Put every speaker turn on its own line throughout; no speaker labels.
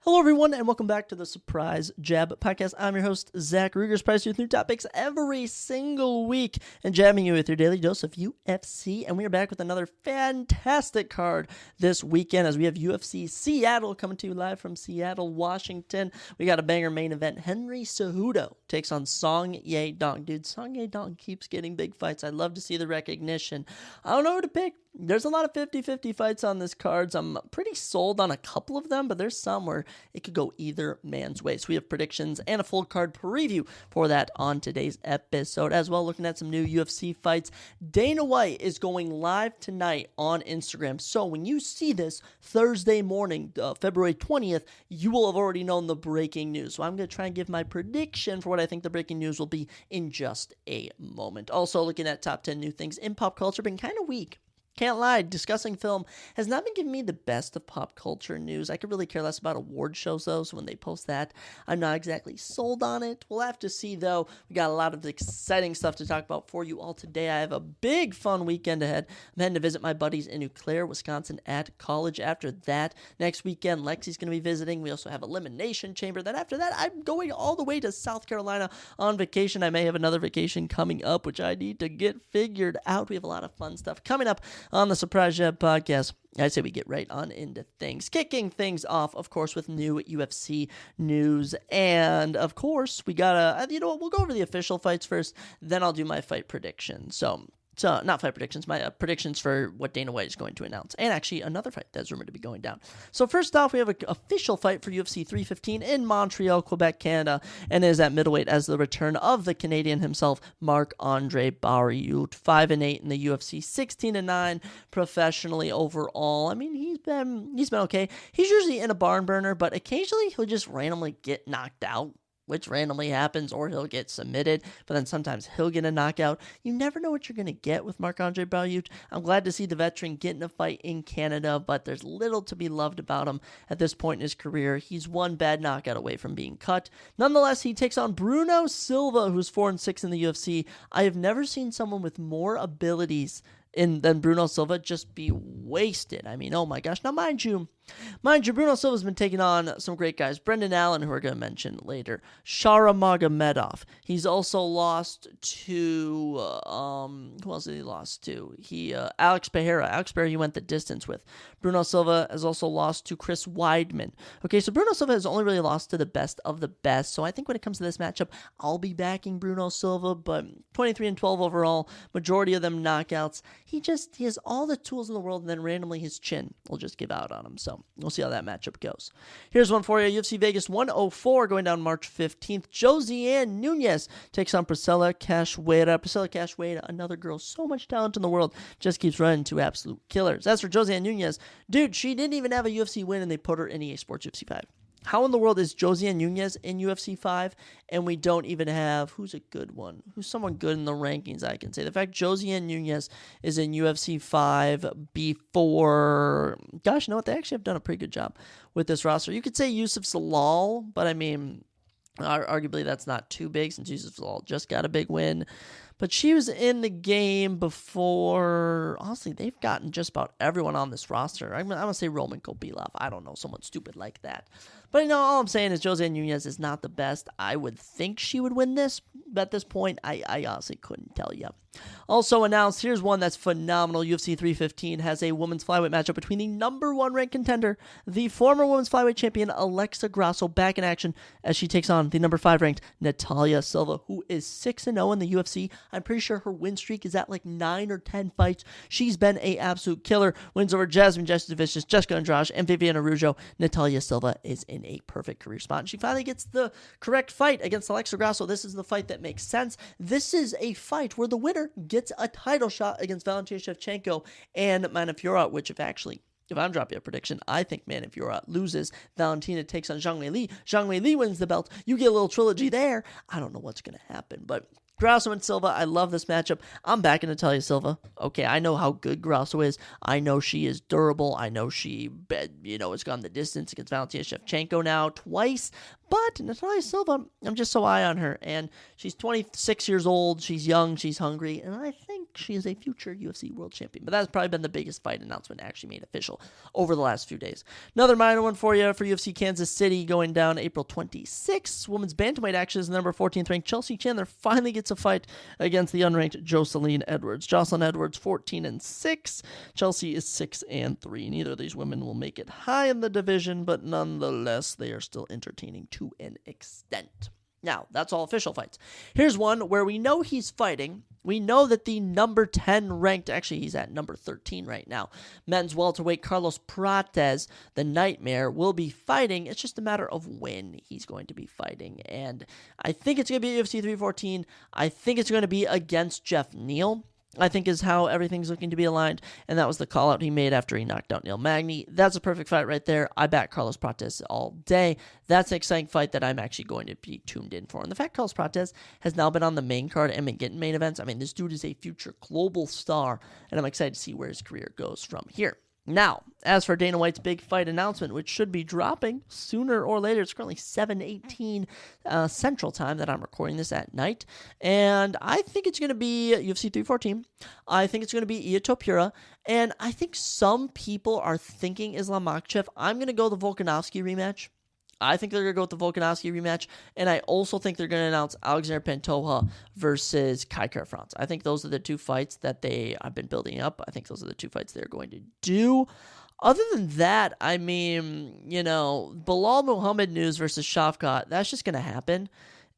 Hello, everyone, and welcome back to the Surprise Jab Podcast. I'm your host, Zach Ruger, surprising you with new topics every single week and jabbing you with your daily dose of UFC. And we are back with another fantastic card this weekend as we have UFC Seattle coming to you live from Seattle, Washington. We got a banger main event. Henry Cejudo takes on Song Yadong. Dude, Song Yadong keeps getting big fights. I love to see the recognition. I don't know who to pick. There's a lot of 50-50 fights on this card, so I'm pretty sold on a couple of them, but there's some where it could go either man's way. So we have predictions and a full card preview for that on today's episode. As well, looking at some new UFC fights. Dana White is going live tonight on Instagram. So when you see this Thursday morning, February 20th, you will have already known the breaking news. So I'm going to try and give my prediction for what I think the breaking news will be in just a moment. Also, looking at top 10 new things in pop culture, been kind of weak. Can't lie, discussing film has not been giving me the best of pop culture news. I could really care less about award shows, though, so when they post that, I'm not exactly sold on it. We'll have to see, though. We got a lot of exciting stuff to talk about for you all today. I have a big, fun weekend ahead. I'm heading to visit my buddies in Eau Claire, Wisconsin at college. After that, next weekend, Lexi's going to be visiting. We also have Elimination Chamber. Then after that, I'm going all the way to South Carolina on vacation. I may have another vacation coming up, which I need to get figured out. We have a lot of fun stuff coming up on the Surprise Jab Podcast. I say we get right on into things. Kicking things off, of course, with new UFC news. And, of course, we got to, we'll go over the official fights first. Then I'll do my fight predictions. So not fight predictions, my predictions for what Dana White is going to announce. And actually another fight that's rumored to be going down. So first off, we have an official fight for UFC 315 in Montreal, Quebec, Canada. And it is at middleweight as the return of the Canadian himself, Marc-Andre Barriault. 5-8 in the UFC, 16-9 professionally overall. I mean, he's been okay. He's usually in a barn burner, but occasionally he'll just randomly get knocked out, which randomly happens, or he'll get submitted, but then sometimes he'll get a knockout. You never know what you're going to get with Marc-Andre Barriault. I'm glad to see the veteran get in a fight in Canada, but there's little to be loved about him at this point in his career. He's one bad knockout away from being cut. Nonetheless, he takes on Bruno Silva, who's 4-6 in the UFC. I have never seen someone with more abilities than Bruno Silva just be wasted. I mean, oh my gosh. Now, mind you, Bruno Silva's been taking on some great guys. Brendan Allen, who we're going to mention later. Shara Magomedov. He's also lost to, who else did he lost to? Alex Pereira. Alex Pereira he went the distance with. Bruno Silva has also lost to Chris Weidman. Okay, so Bruno Silva has only really lost to the best of the best. So I think when it comes to this matchup, I'll be backing Bruno Silva, but 23-12 overall, majority of them knockouts. He has all the tools in the world, and then randomly his chin will just give out on him. So we'll see how that matchup goes. Here's one for you. UFC Vegas 104 going down March 15th. Josiane Nunes takes on Priscilla Cachoeira. Priscilla Cachoeira, another girl, so much talent in the world, just keeps running to absolute killers. As for Josiane Nunes, dude, she didn't even have a UFC win, and they put her in EA Sports UFC 5. How in the world is Josiane Nunes in UFC 5, and we don't even have, who's a good one? Who's someone good in the rankings, I can say? The fact Josiane Nunes is in UFC 5 before, gosh, you know what? They actually have done a pretty good job with this roster. You could say Yusuf Zalal, but I mean, arguably that's not too big since Yusuf Zalal just got a big win. But she was in the game before. Honestly, they've gotten just about everyone on this roster. I'm going to say Roman Kopilov. I don't know, someone stupid like that. But, all I'm saying is Josiane Nunes is not the best. I would think she would win this, but at this point, I honestly couldn't tell you. Also announced, here's one that's phenomenal. UFC 315 has a women's flyweight matchup between the number one ranked contender, the former women's flyweight champion Alexa Grasso, back in action as she takes on the number 5 ranked Natalia Silva, who is 6-0 in the UFC. I'm pretty sure her win streak is at like 9 or 10 fights. She's been a absolute killer. Wins over Jasmine Jasudavicius, Jessica Andrade, and Viviana Araujo. Natalia Silva is in a perfect career spot, and she finally gets the correct fight against Alexa Grasso. This is the fight that makes sense. This is a fight where the winner gets a title shot against Valentina Shevchenko and Mana Fiorot, which if I'm dropping a prediction, I think Mana Fiorot loses. Valentina takes on Zhang Weili. Zhang Weili wins the belt. You get a little trilogy there. I don't know what's going to happen, but Grasso and Silva, I love this matchup. I'm backing Natalia Silva. Okay, I know how good Grasso is. I know she is durable. I know she, has gone the distance against Valentina Shevchenko now twice. But Natalia Silva, I'm just so high on her. And she's 26 years old. She's young. She's hungry. And I think she is a future UFC world champion. But that's probably been the biggest fight announcement actually made official over the last few days. Another minor one for you for UFC Kansas City going down April 26th. Women's bantamweight action is the number 14th ranked Chelsea Chandler finally gets a fight against the unranked Jocelyn Edwards. Jocelyn Edwards 14-6. Chelsea is 6-3. Neither of these women will make it high in the division, but nonetheless, they are still entertaining to an extent. Now, that's all official fights. Here's one where we know he's fighting. We know that the number 10 ranked, actually he's at number 13 right now, men's welterweight Carlos Prates, the Nightmare, will be fighting. It's just a matter of when he's going to be fighting. And I think it's going to be UFC 314. I think it's going to be against Jeff Neal, I think is how everything's looking to be aligned, and that was the call-out he made after he knocked out Neil Magny. That's a perfect fight right there. I back Carlos Prates all day. That's an exciting fight that I'm actually going to be tuned in for. And the fact Carlos Prates has now been on the main card and been getting main events, I mean, this dude is a future global star, and I'm excited to see where his career goes from here. Now, as for Dana White's big fight announcement, which should be dropping sooner or later, it's currently 7:18 Central Time that I'm recording this at night, and I think it's going to be UFC 314. I think it's going to be Ilia Topuria, and I think some people are thinking Islam Makhachev. I'm going to go the Volkanovski rematch. I think they're going to go with the Volkanovski rematch, and I also think they're going to announce Alexander Pantoja versus Kai Kara-France. I think those are the two fights that they have been building up. I think those are the two fights they're going to do. Other than that, I mean, Bilal Muhammad news versus Shavkat, that's just going to happen.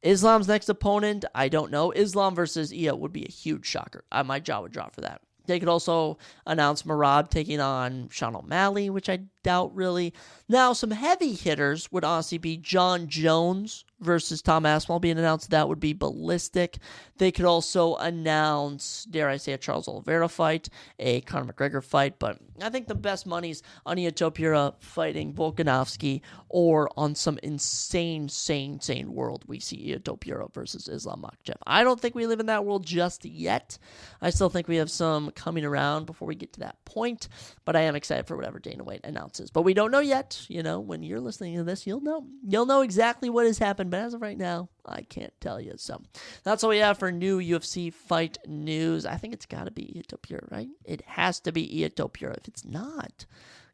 Islam's next opponent, I don't know. Islam versus Ia would be a huge shocker. My jaw would drop for that. They could also announce Merab taking on Sean O'Malley, which I doubt really. Now, some heavy hitters would honestly be John Jones versus Tom Aspinall being announced. That would be ballistic. They could also announce, dare I say, a Charles Oliveira fight, a Conor McGregor fight, but I think the best money's on Ilia Topuria fighting Volkanovski, or on some insane world we see Ilia Topuria versus Islam Makhachev. I don't think we live in that world just yet. I still think we have some coming around before we get to that point, but I am excited for whatever Dana White announces. But we don't know yet. When you're listening to this, you'll know. You'll know exactly what has happened, but as of right now, I can't tell you. So that's all we have for new UFC fight news. I think it's got to be Ilia Topuria, right? It has to be Ilia Topuria. If it's not,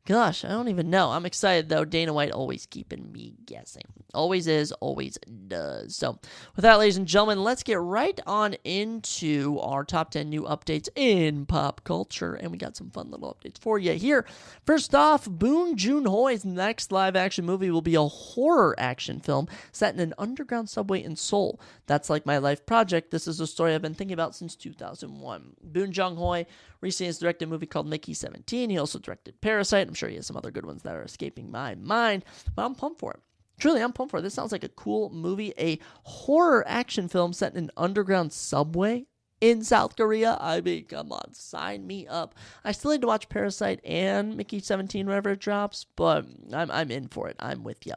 gosh, I don't even know. I'm excited, though. Dana White always keeping me guessing. Always is, always does. So with that, ladies and gentlemen, let's get right on into our top 10 new updates in pop culture. And we got some fun little updates for you here. First off, Boon Joon-ho's next live-action movie will be a horror action film set in an underground subway in Seoul. That's Like My Life project. This is a story I've been thinking about since 2001. Boon Joon-ho recently has directed a movie called Mickey 17. He also directed Parasite. I'm sure he has some other good ones that are escaping my mind, but I'm pumped for it. Truly, I'm pumped for it. This sounds like a cool movie, a horror action film set in an underground subway in South Korea. I mean, come on, sign me up. I still need to watch Parasite and Mickey 17 whenever it drops, but I'm in for it. I'm with you.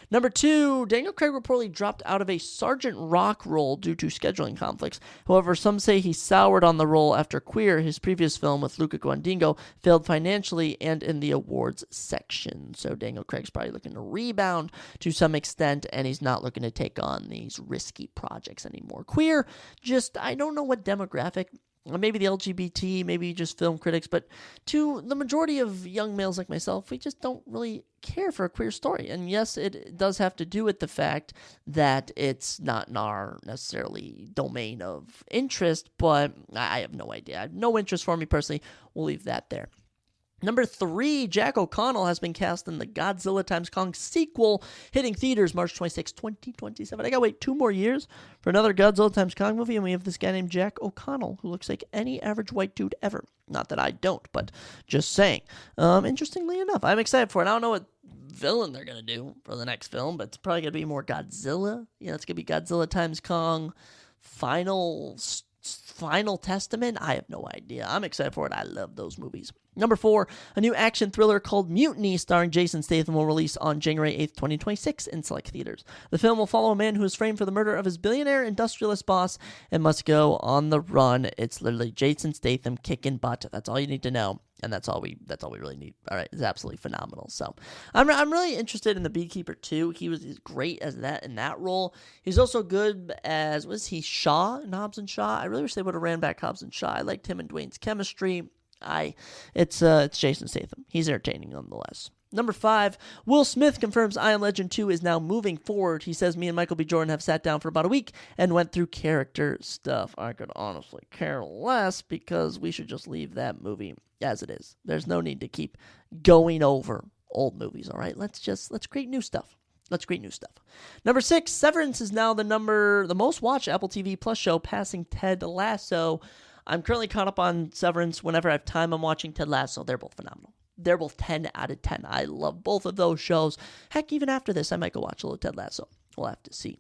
Number 2, Daniel Craig reportedly dropped out of a Sergeant Rock role due to scheduling conflicts. However, some say he soured on the role after Queer, his previous film with Luca Guadagnino, failed financially and in the awards section. So Daniel Craig's probably looking to rebound to some extent, and he's not looking to take on these risky projects anymore. Queer, I don't know what demographic, maybe the LGBT, maybe just film critics, but to the majority of young males like myself, we just don't really care for a queer story. And yes, it does have to do with the fact that it's not in our necessarily domain of interest, but I have no idea. I have no interest for me personally. We'll leave that there. Number 3, Jack O'Connell has been cast in the Godzilla x Kong sequel, hitting theaters March 26, 2027. I gotta wait 2 more years for another Godzilla x Kong movie, and we have this guy named Jack O'Connell, who looks like any average white dude ever. Not that I don't, but just saying. Interestingly enough, I'm excited for it. I don't know what villain they're gonna do for the next film, but it's probably gonna be more Godzilla. It's gonna be Godzilla x Kong, Final Testament. I have no idea. I'm excited for it. I love those movies. Number 4, a new action thriller called Mutiny starring Jason Statham will release on January 8th, 2026 in select theaters. The film will follow a man who is framed for the murder of his billionaire industrialist boss and must go on the run. It's literally Jason Statham kicking butt. That's all you need to know. And that's all we really need. All right, it's absolutely phenomenal. So I'm really interested in the Beekeeper too. He was great as that in that role. He's also good as, was he Shaw in Hobbs and Shaw? I really wish they would have ran back Hobbs and Shaw. I liked him and Dwayne's chemistry. It's Jason Statham. He's entertaining nonetheless. Number 5, Will Smith confirms I Am Legend 2 is now moving forward. He says, me and Michael B. Jordan have sat down for about a week and went through character stuff. I could honestly care less because we should just leave that movie as it is. There's no need to keep going over old movies, all right? Let's create new stuff. Number 6, Severance is now the most watched Apple TV Plus show, passing Ted Lasso. I'm currently caught up on Severance. Whenever I have time, I'm watching Ted Lasso. They're both phenomenal. They're both 10 out of 10. I love both of those shows. Heck, even after this, I might go watch a little Ted Lasso. We'll have to see.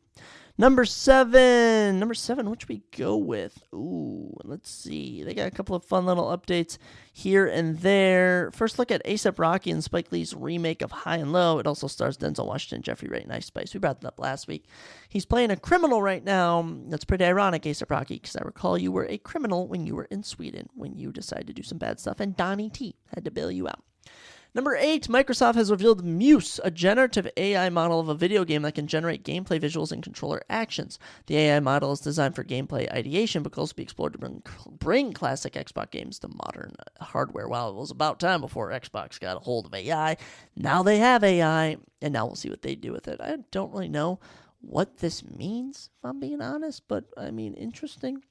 Number 7, what should we go with? Ooh, let's see. They got a couple of fun little updates here and there. First look at A$AP Rocky and Spike Lee's remake of High and Low. It also stars Denzel Washington, Jeffrey Wright, and Ice Spice. We brought that up last week. He's playing a criminal right now. That's pretty ironic, A$AP Rocky, because I recall you were a criminal when you were in Sweden, when you decided to do some bad stuff, and Donnie T had to bail you out. Number 8, Microsoft has revealed Muse, a generative AI model of a video game that can generate gameplay visuals and controller actions. The AI model is designed for gameplay ideation, but can also be explored to bring classic Xbox games to modern hardware. Well, it was about time before Xbox got a hold of AI. Now they have AI, and now we'll see what they do with it. I don't really know what this means, if I'm being honest, but I mean, interesting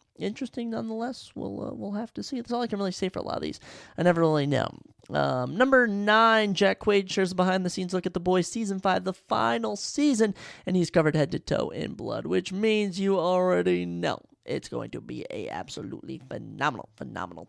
nonetheless. We'll have to see. That's all I can really say for a lot of these. I never really know. Number 9, Jack Quaid shares a behind-the-scenes look at The Boys Season 5, the final season, and he's covered head to toe in blood, which means you already know it's going to be a absolutely phenomenal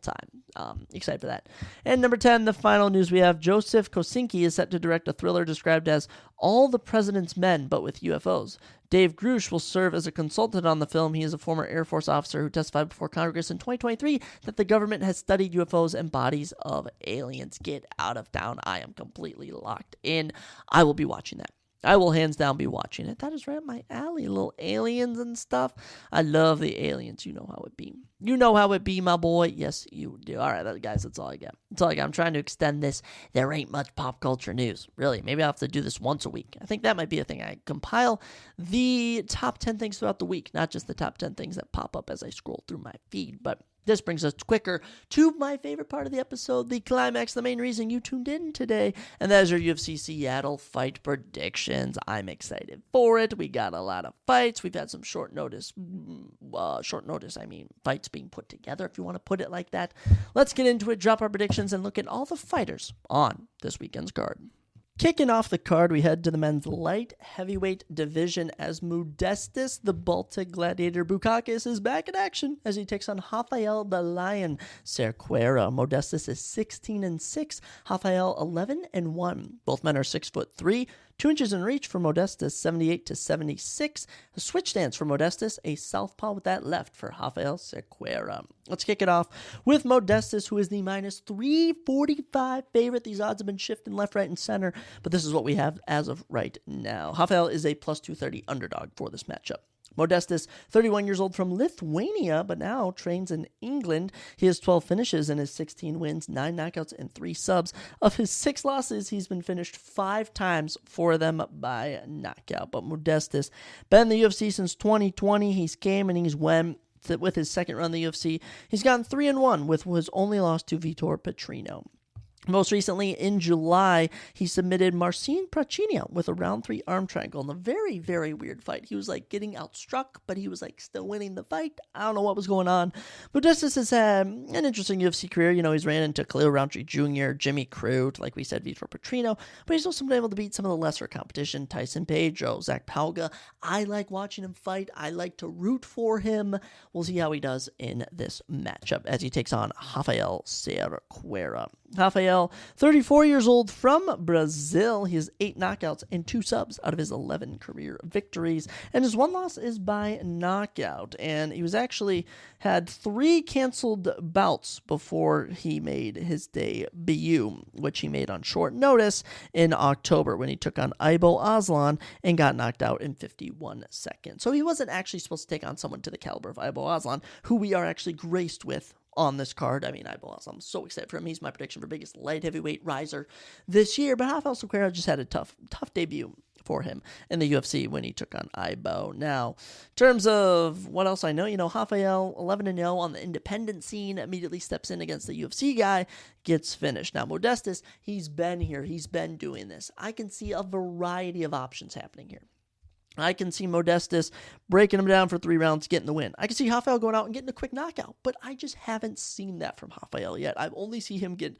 time. Excited for that. And number 10, the final news we have, Joseph Kosinski is set to direct a thriller described as All the President's Men, but with UFOs. Dave Grush will serve as a consultant on the film. He is a former Air Force officer who testified before Congress in 2023 that the government has studied UFOs and bodies of aliens. Get out of town. I am completely locked in. I will be watching that. I will hands down be watching it. That is right up my alley. Little aliens and stuff. I love the aliens. You know how it be. You know how it be, my boy. Yes, you do. All right, guys, that's all I got. I'm trying to extend this. There ain't much pop culture news. Really, maybe I'll have to do this once a week. I think that might be a thing. I compile the top 10 things throughout the week, not just the top 10 things that pop up as I scroll through my feed, but this brings us quicker to my favorite part of the episode, the climax, the main reason you tuned in today, and that is your UFC Seattle fight predictions. I'm excited for it. We got a lot of fights. We've had some short notice, fights being put together, if you want to put it like that. Let's get into it, drop our predictions, and look at all the fighters on this weekend's card. Kicking off the card, we head to the men's light heavyweight division as Modestas, the Baltic Gladiator Bukakis, is back in action as he takes on Rafael the Lion Cerqueira. Modestas is 16-6, Rafael 11-1. Both men are 6'3", 2 inches in reach for Modestas, 78-76. A switch stance for Modestas, a southpaw with that left for Rafael Cerqueira. Let's kick it off with Modestas, who is the minus 345 favorite. These odds have been shifting left, right, and center, but this is what we have as of right now. Rafael is a plus 230 underdog for this matchup. Modestas, 31 years old from Lithuania, but now trains in England. He has 12 finishes in his 16 wins, 9 knockouts, and 3 subs. Of his 6 losses, he's been finished 5 times, 4 of them by knockout. But Modestas, been in the UFC since 2020. He's came and he's went. With his second run in the UFC, he's gotten 3-1 with his only loss to Vitor Petrino. Most recently, in July, he submitted Marcin Prachnio with a round 3 arm triangle in a very, very weird fight. He was getting outstruck, but he was still winning the fight. I don't know what was going on. Modestas has had an interesting UFC career. He's ran into Khalil Rountree Jr., Jimmy Crute, like we said, Vitor Petrino, but he's also been able to beat some of the lesser competition, Tyson Pedro, Zach Pauga. I like watching him fight. I like to root for him. We'll see how he does in this matchup as he takes on Rafael Cerqueira. Rafael, 34 years old from Brazil. He has 8 knockouts and 2 subs out of his 11 career victories. And his one loss is by knockout. And he was actually had 3 canceled bouts before he made his debut, which he made on short notice in October when he took on Aibo Aslan and got knocked out in 51 seconds. So he wasn't actually supposed to take on someone to the caliber of Aibo Aslan, who we are actually graced with on this card. I mean, I'm so excited for him. He's my prediction for biggest light heavyweight riser this year. But Rafael Sequeira just had a tough debut for him in the UFC when he took on Aibo. Now, in terms of what else I know, Rafael 11-0 on the independent scene, immediately steps in against the UFC guy, gets finished. Now, Modestas, he's been here. He's been doing this. I can see a variety of options happening here. I can see Modestas breaking him down for 3 rounds, getting the win. I can see Rafael going out and getting a quick knockout, but I just haven't seen that from Rafael yet. I've only seen him get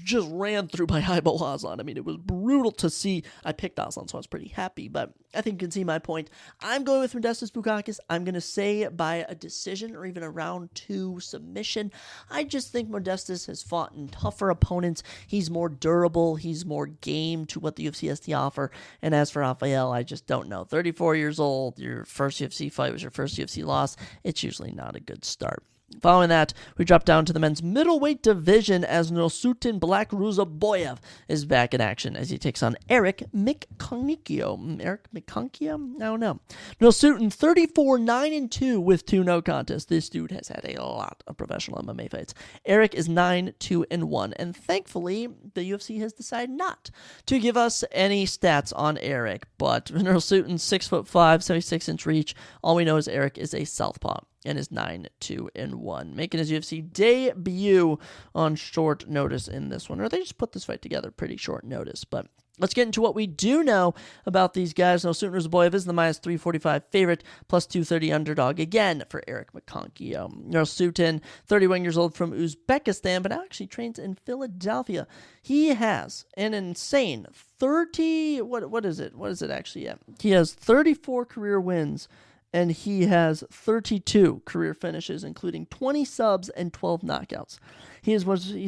just ran through by Aibo Aslan. I mean, it was brutal to see. I picked Aslan, so I was pretty happy, but I think you can see my point. I'm going with Modestas Bukauskas. I'm going to say by a decision or even a round 2 submission. I just think Modestas has fought in tougher opponents. He's more durable. He's more game to what the UFC has to offer. And as for Rafael, I just don't know. 34 years old, your first UFC fight was your first UFC loss. It's usually not a good start. Following that, we drop down to the men's middleweight division as Nosutin Black Ruzaboyev is back in action as he takes on Eric Mikankio. Eric Mikankio? I don't know. Nosutin 34-9-2 with 2 no contests. This dude has had a lot of professional MMA fights. Eric is 9-2-1, and thankfully, the UFC has decided not to give us any stats on Eric, but Nosutin 6'5", 76-inch reach. All we know is Eric is a southpaw and is 9-2-1, making his UFC debut on short notice in this one. Or they just put this fight together pretty short notice. But let's get into what we do know about these guys. Nosutin Ruzaboyev is the minus 345 favorite, plus 230 underdog again for Eric Mikankio. Nosutin, 31 years old from Uzbekistan, but now actually trains in Philadelphia. He has an insane 30, what is it? What is it actually at? He has 34 career wins, and he has 32 career finishes, including 20 subs and 12 knockouts. He's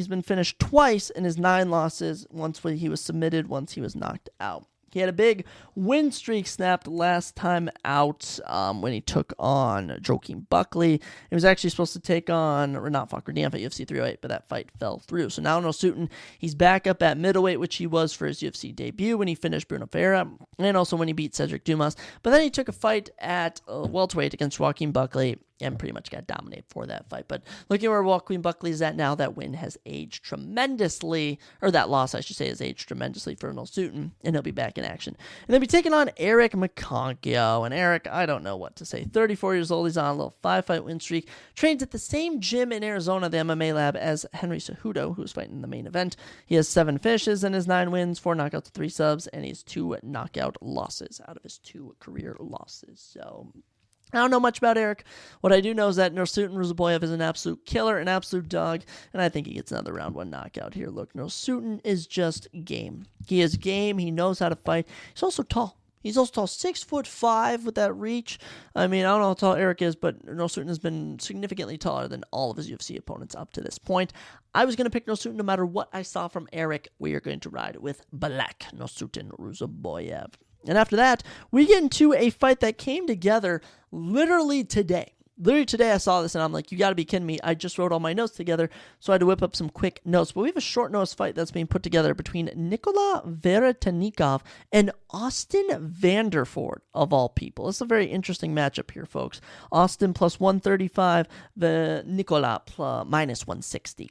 been finished twice in his 9 losses, once when he was submitted, once he was knocked out. He had a big win streak snapped last time out when he took on Joaquin Buckley. He was actually supposed to take on Renat Fakhretdinov at UFC 308, but that fight fell through. So now Nosutin, he's back up at middleweight, which he was for his UFC debut when he finished Bruno Ferreira, and also when he beat Cedric Dumas. But then he took a fight at welterweight against Joaquin Buckley and pretty much got dominated for that fight. But looking where Joaquin Buckley is at now, that win has aged tremendously, or that loss, I should say, has aged tremendously for Nosutin, and he'll be back in action. And they'll be taking on Eric Mikankio. And Eric, I don't know what to say. 34 years old, he's on a little 5-fight win streak. Trains at the same gym in Arizona, the MMA lab, as Henry Cejudo, who's fighting in the main event. He has 7 finishes in his 9 wins, 4 knockouts, 3 subs, and he has 2 knockout losses out of his 2 career losses. So I don't know much about Eric. What I do know is that Nosutin Ruzaboyev is an absolute killer, an absolute dog, and I think he gets another round 1 knockout here. Look, Nosutin is just game. He is game. He knows how to fight. He's also tall. He's also tall, 6'5" with that reach. I mean, I don't know how tall Eric is, but Nosutin has been significantly taller than all of his UFC opponents up to this point. I was going to pick Nosutin no matter what I saw from Eric. We are going to ride with Black Nosutin Ruzaboyev. And after that, we get into a fight that came together literally today. Literally today I saw this and I'm like, you got to be kidding me. I just wrote all my notes together, so I had to whip up some quick notes. But we have a short notice fight that's being put together between Nikola Veretennikov and Austin Vanderford, of all people. It's a very interesting matchup here, folks. Austin plus 135, the Nikola minus 160.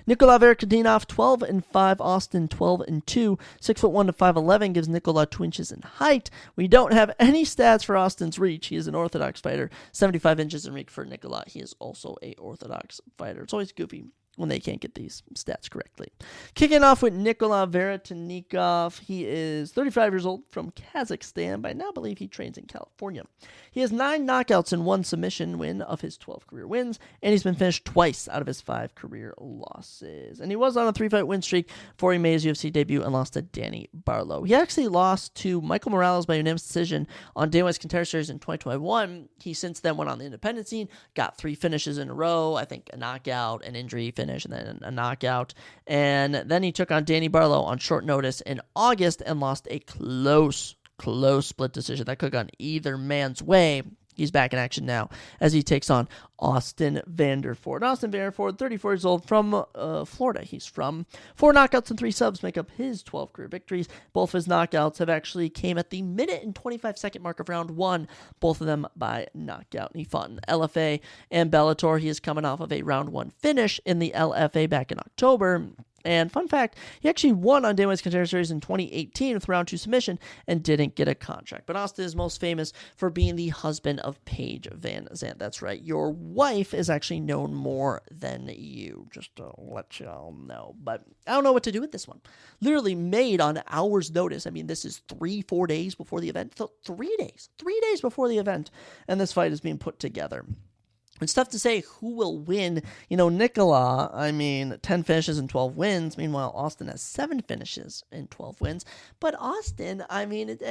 Nikola Veretennikov 12-5, Austin 12-2. 6'1" to 5'11" gives Nikola 2 inches in height. We don't have any stats for Austin's reach. He is an orthodox fighter, 75 inches in reach for Nikola. He is also a orthodox fighter. It's always goofy when they can't get these stats correctly. Kicking off with Nikola Veretennikov. He is 35 years old from Kazakhstan, but I now believe he trains in California. He has 9 knockouts and 1 submission win of his 12 career wins, and he's been finished twice out of his 5 career losses. And he was on a 3-fight win streak before he made his UFC debut and lost to Danny Barlow. He actually lost to Michael Morales by unanimous decision on Dana White's Contender Series in 2021. He since then went on the independent scene, got 3 finishes in a row, I think a knockout, an injury finish, finish and then a knockout. And then he took on Danny Barlow on short notice in August and lost a close split decision that could have gone either man's way. He's back in action now as he takes on Austin Vanderford. Austin Vanderford, 34 years old, from Florida. He's from 4 knockouts and 3 subs make up his 12 career victories. Both of his knockouts have actually came at the minute and 25-second mark of round 1, both of them by knockout. He fought in LFA and Bellator. He is coming off of a round 1 finish in the LFA back in October. And fun fact, he actually won on Dana White's Contender Series in 2018 with round 2 submission and didn't get a contract. But Austin is most famous for being the husband of Paige Van Zandt. That's right. Your wife is actually known more than you, just to let y'all know. But I don't know what to do with this one. Literally made on hours' notice. I mean, this is 3-4 days before the event. So 3 days. 3 days before the event. And this fight is being put together. It's tough to say who will win. Nicola, 10 finishes and 12 wins. Meanwhile, Austin has 7 finishes and 12 wins. But Austin, I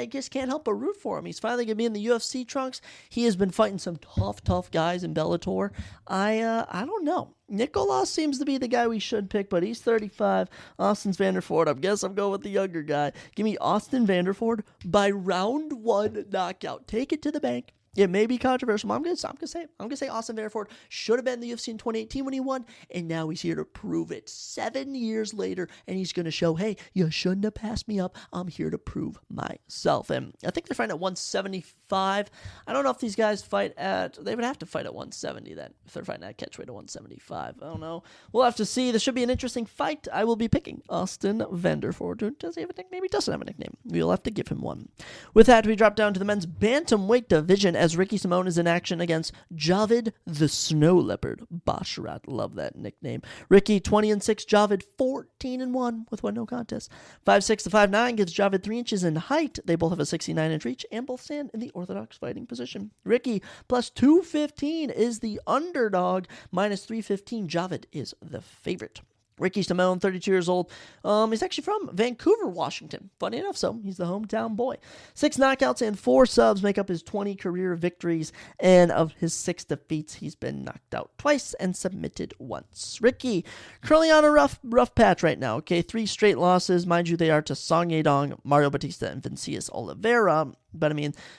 just can't help but root for him. He's finally going to be in the UFC trunks. He has been fighting some tough guys in Bellator. I don't know. Nicola seems to be the guy we should pick, but he's 35. Austin's Vanderford. I guess I'm going with the younger guy. Give me Austin Vanderford by round 1 knockout. Take it to the bank. It may be controversial, but I'm going to say it. I'm going to say Austin Vanderford should have been in the UFC in 2018 when he won, and now he's here to prove it 7 years later, and he's going to show, hey, you shouldn't have passed me up. I'm here to prove myself. And I think they're fighting at 175. I don't know if these guys they would have to fight at 170 then, if they're fighting at catchweight at 175. I don't know. We'll have to see. This should be an interesting fight. I will be picking Austin Vanderford. Does he have a nickname? He doesn't have a nickname. We'll have to give him one. With that, we drop down to the men's bantamweight division as Ricky Simone is in action against Javid the Snow Leopard Basharat. Love that nickname. Ricky 20-6, Javid 14-1 with 1 no contest. 5'6" to 5'9" gives Javid 3 inches in height. They both have a 69-inch reach and both stand in the orthodox fighting position. Ricky plus 215 is the underdog. Minus 315, Javid is the favorite. Ricky Simone, 32 years old. He's actually from Vancouver, Washington. Funny enough, so he's the hometown boy. 6 knockouts and 4 subs make up his 20 career victories. And of his 6 defeats, he's been knocked out twice and submitted once. Ricky, currently on a rough patch right now. Okay, 3 straight losses. Mind you, they are to Song Yadong, Mario Batista, and Vincius Oliveira. But,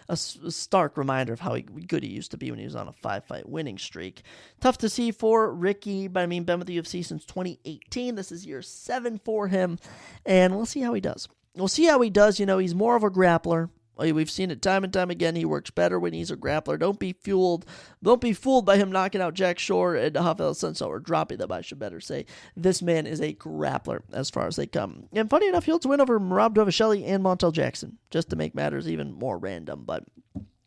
a stark reminder of how good he used to be when he was on a 5-fight winning streak. Tough to see for Ricky, but, been with the UFC since 2018. This is year 7 for him, and we'll see how he does. He's more of a grappler. We've seen it time and time again. He works better when he's a grappler. Don't be fooled by him knocking out Jack Shore and Rafael Senso, or dropping them, I should better say. This man is a grappler as far as they come. And funny enough, he holds a win over Rob Dovasheli and Montel Jackson, just to make matters even more random. But